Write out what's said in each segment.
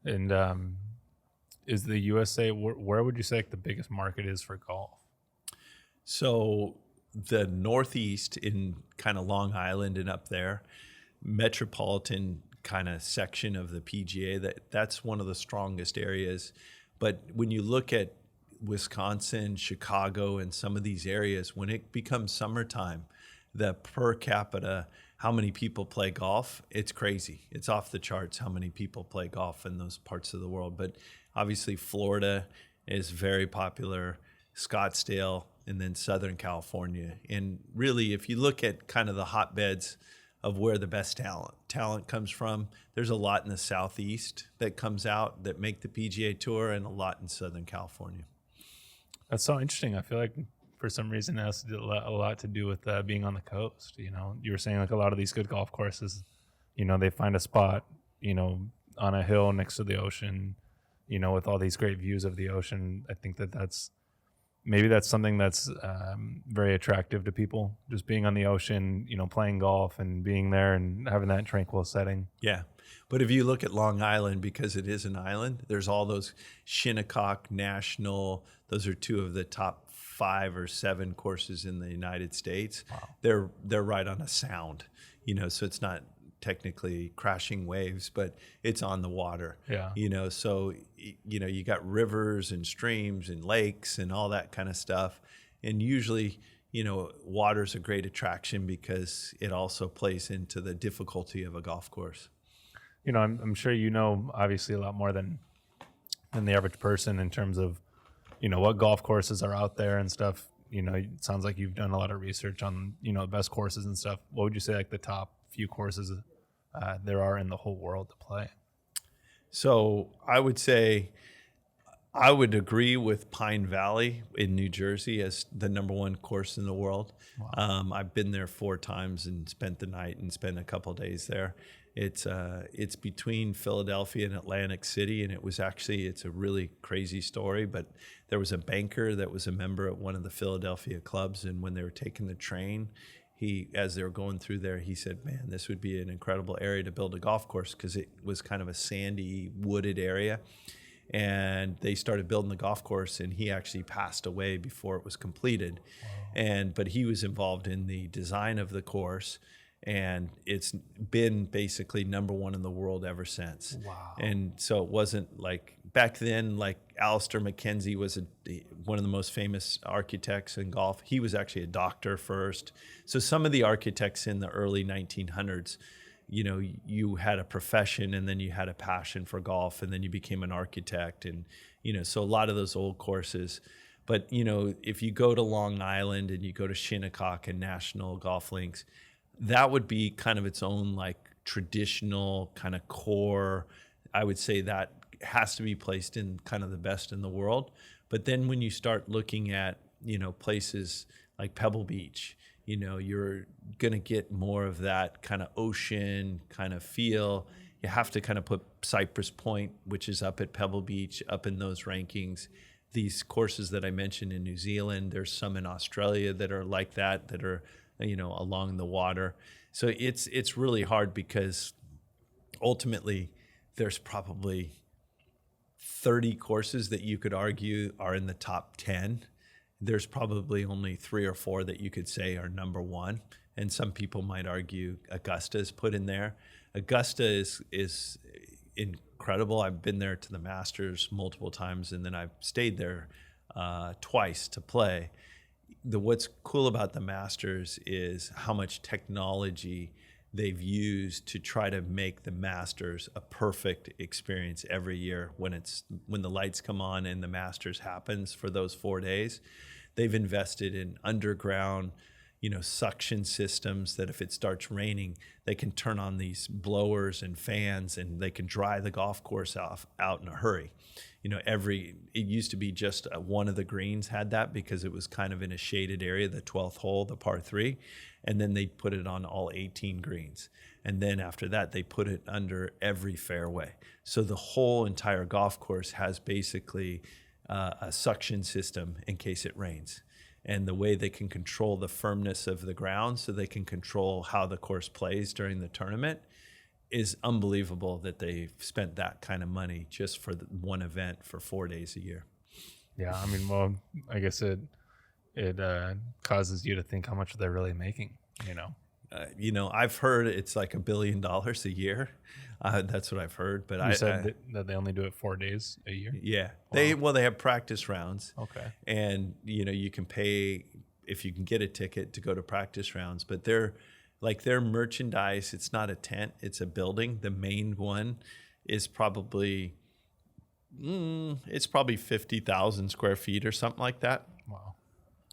And is the USA, where would you say like the biggest market is for golf? So the Northeast in kind of Long Island and up there, metropolitan kind of section of the PGA, that's one of the strongest areas. But when you look at Wisconsin, Chicago, and some of these areas, when it becomes summertime, the per capita, how many people play golf, it's crazy. It's off the charts how many people play golf in those parts of the world. But obviously, Florida is very popular, Scottsdale, and then Southern California. And really, if you look at kind of the hotbeds of where the best talent comes from, there's a lot in the Southeast that comes out that make the PGA Tour, and a lot in Southern California. That's so interesting. I feel like for some reason it has to do a lot to do with being on the coast. You know, you were saying like a lot of these good golf courses, you know, they find a spot, you know, on a hill next to the ocean, you know, with all these great views of the ocean. I think that's maybe that's something that's very attractive to people, just being on the ocean, you know, playing golf and being there and having that tranquil setting. Yeah. But if you look at Long Island, because it is an island, there's all those Shinnecock National. Those are two of the top 5 or 7 courses in the United States. Wow. They're right on a sound, you know, so it's not technically crashing waves, but it's on the water. Yeah. You know, so, you know, you got rivers and streams and lakes and all that kind of stuff. And usually, you know, water's a great attraction because it also plays into the difficulty of a golf course. You know, I'm sure you know obviously a lot more than the average person in terms of, you know, what golf courses are out there and stuff. You know, it sounds like you've done a lot of research on, you know, the best courses and stuff. What would you say like the top few courses there are in the whole world to play? So I would say I would agree with Pine Valley in New Jersey as the number 1 course in the world. Wow. I've been there 4 times and spent the night and spent a couple of days there. It's between Philadelphia and Atlantic City, and it's a really crazy story. But there was a banker that was a member at one of the Philadelphia clubs, and when they were taking the train, as they were going through there, he said, "Man, this would be an incredible area to build a golf course," because it was kind of a sandy, wooded area. And they started building the golf course, and he actually passed away before it was completed. Wow. But he was involved in the design of the course, and it's been basically number 1 in the world ever since. Wow. And so it wasn't like back then, like Alistair McKenzie was one of the most famous architects in golf. He was actually a doctor first. So some of the architects in the early 1900s, you know, you had a profession and then you had a passion for golf and then you became an architect. And, you know, so a lot of those old courses. But, you know, if you go to Long Island and you go to Shinnecock and National Golf Links, that would be kind of its own like traditional kind of core. I would say that has to be placed in kind of the best in the world. But then when you start looking at, you know, places like Pebble Beach, you know, you're going to get more of that kind of ocean kind of feel. You have to kind of put Cypress Point, which is up at Pebble Beach, up in those rankings. These courses that I mentioned in New Zealand, there's some in Australia that are like that are, you know, along the water. So it's really hard because ultimately there's probably 30 courses that you could argue are in the top 10. There's probably only 3 or 4 that you could say are number 1. And some people might argue Augusta is put in there. Augusta is incredible. I've been there to the Masters multiple times, and then I've stayed there twice to play. What's cool about the Masters is how much technology they've used to try to make the Masters a perfect experience every year when the lights come on and the Masters happens for those 4 days. They've invested in underground, you know, suction systems that if it starts raining, they can turn on these blowers and fans and they can dry the golf course out in a hurry. You know, it used to be just one of the greens had that because it was kind of in a shaded area, the 12th hole, the par 3, and then they put it on all 18 greens. And then after that, they put it under every fairway. So the whole entire golf course has basically a suction system in case it rains. And the way they can control the firmness of the ground so they can control how the course plays during the tournament is unbelievable that they've spent that kind of money just for one event for 4 days a year. Yeah, I mean, well, I guess it causes you to think how much they're really making, you know. I've heard it's like $1 billion a year. That's what I've heard. But You said that they only do it 4 days a year? Yeah. Wow. They have practice rounds. Okay. And, you can pay if you can get a ticket to go to practice rounds. But their merchandise, it's not a tent, it's a building. The main one is probably, it's probably 50,000 square feet or something like that. Wow.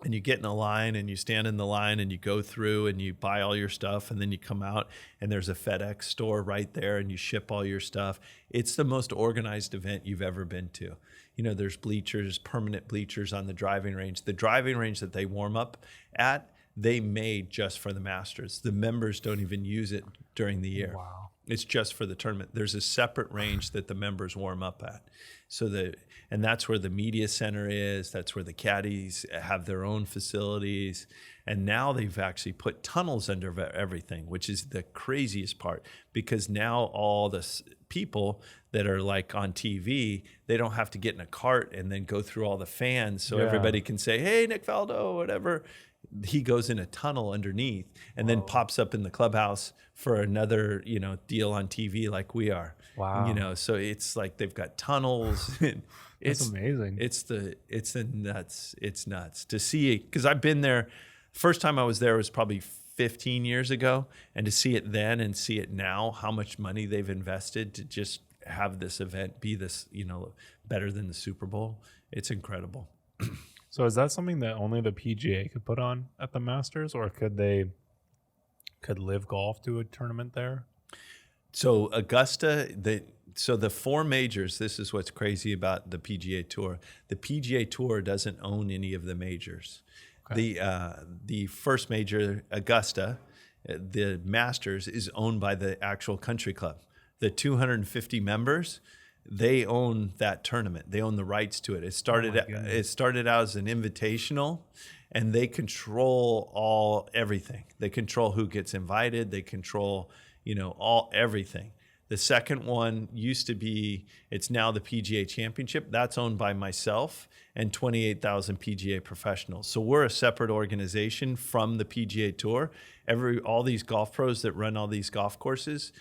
And you get in a line and you stand in the line and you go through and you buy all your stuff, and then you come out and there's a FedEx store right there and you ship all your stuff. It's the most organized event you've ever been to. There's bleachers, permanent bleachers on the driving range. The driving range that they warm up at, they made just for the Masters. The members don't even use it during the year. Wow. It's just for the tournament. There's a separate range that the members warm up at. And that's where the media center is. That's where the caddies have their own facilities. And now they've actually put tunnels under everything, which is the craziest part, because now all the people that are like on TV, they don't have to get in a cart and then go through all the fans. So everybody can say, hey, Nick Faldo, whatever. He goes in a tunnel underneath and then pops up in the clubhouse for another, deal on TV like we are. Wow. So it's like they've got tunnels. And It's amazing. It's nuts to see it, because I've been there. First time I was there was probably 15 years ago, and to see it then and see it now, how much money they've invested to just have this event be this, better than the Super Bowl. It's incredible. So is that something that only the PGA could put on at the Masters, or could Live Golf do a tournament there? So Augusta, the four majors, this is what's crazy about the PGA Tour. The PGA Tour doesn't own any of the majors. Okay. The first major, Augusta, the Masters, is owned by the actual country club. The 250 members, they own that tournament. They own the rights to it. It started out as an invitational, and they control everything. They control who gets invited. They control, everything. The second one used to be, it's now the PGA Championship. That's owned by myself and 28,000 PGA professionals. So we're a separate organization from the PGA Tour. All these golf pros that run all these golf courses,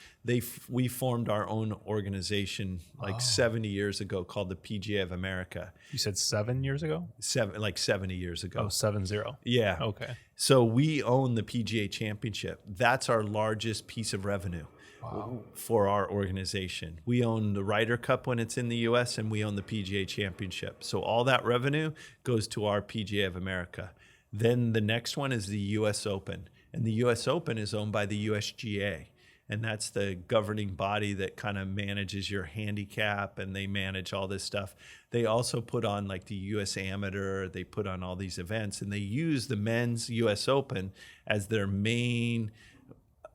we formed our own organization 70 years ago called the PGA of America. You said 7 years ago? 70 years ago. Oh, 70. Yeah. Okay. So we own the PGA Championship. That's our largest piece of revenue. Wow. For our organization. We own the Ryder Cup when it's in the U.S., and we own the PGA Championship. So all that revenue goes to our PGA of America. Then the next one is the U.S. Open. And the U.S. Open is owned by the USGA. And that's the governing body that kind of manages your handicap, and they manage all this stuff. They also put on like the U.S. Amateur. They put on all these events, and they use the men's U.S. Open as their main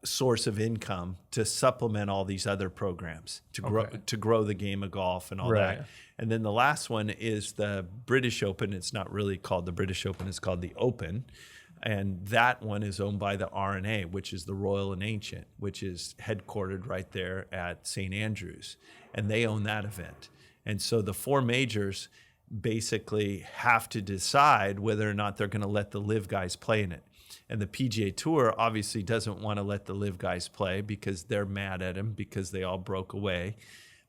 source of income to supplement all these other programs to grow the game of golf and all that. And then the last one is the British Open. It's not really called the British Open, it's called the Open. And that one is owned by the R&A, which is the Royal and Ancient, which is headquartered right there at St. Andrews. And they own that event. And so the four majors basically have to decide whether or not they're going to let the live guys play in it. And the PGA Tour obviously doesn't want to let the live guys play because they're mad at them because they all broke away.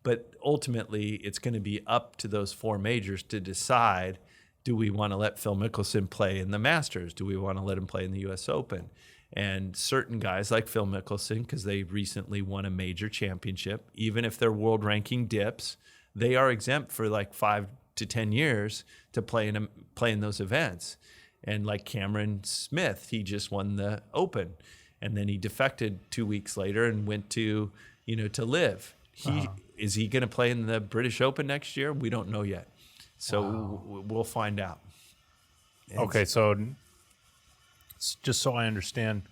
But ultimately, it's going to be up to those four majors to decide, do we want to let Phil Mickelson play in the Masters? Do we want to let him play in the U.S. Open? And certain guys like Phil Mickelson, because they recently won a major championship, even if their world ranking dips, they are exempt for like 5 to 10 years to play in those events. And like Cameron Smith, he just won the Open, and then he defected 2 weeks later and went to live. Is he going to play in the British Open next year? We don't know yet. So we'll find out. Okay, so just so I understand,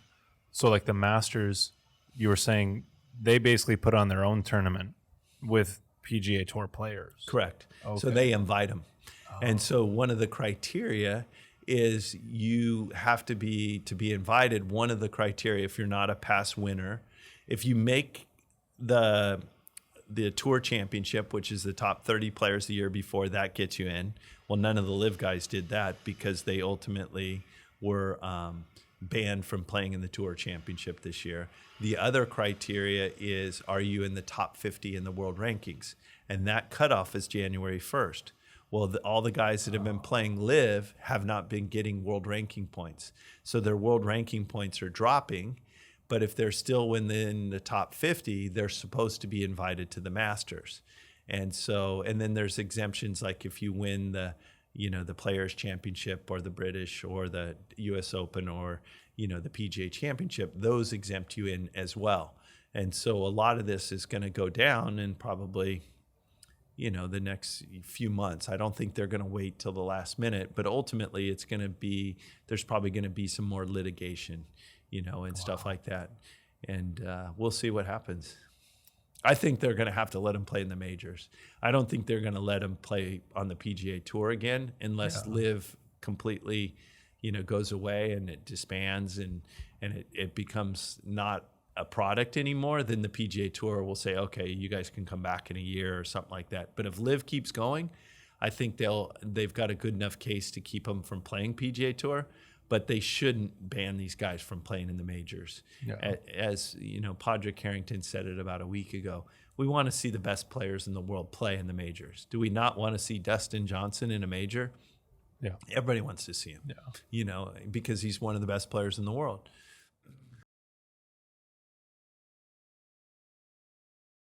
so like the Masters, you were saying they basically put on their own tournament with PGA Tour players. Correct. Okay. So they invite them. And so one of the criteria is you have to be invited. One of the criteria, if you're not a past winner, if you make the Tour Championship, which is the top 30 players the year before, that gets you in. Well, none of the Live guys did that because they ultimately were banned from playing in the Tour Championship this year. The other criteria is, are you in the top 50 in the world rankings? And that cutoff is January 1st. Well, all the guys that have been playing Live have not been getting world ranking points. So their world ranking points are dropping. But if they're still within the top 50, they're supposed to be invited to the Masters. And then there's exemptions, like if you win the Players Championship or the British or the US Open or, the PGA Championship, those exempt you in as well. And so a lot of this is going to go down in probably, the next few months. I don't think they're going to wait till the last minute, but ultimately there's probably going to be some more litigation, and stuff like that. And we'll see what happens. I think they're going to have to let him play in the majors. I don't think they're going to let him play on the PGA Tour again unless Live completely, goes away and it disbands and it becomes not a product anymore. Then the PGA Tour will say, okay, you guys can come back in a year or something like that. But if Live keeps going, I think they've got a good enough case to keep them from playing PGA Tour. But they shouldn't ban these guys from playing in the majors. Yeah. As Padraig Harrington said it about a week ago, we want to see the best players in the world play in the majors. Do we not want to see Dustin Johnson in a major? Yeah. Everybody wants to see him, because he's one of the best players in the world.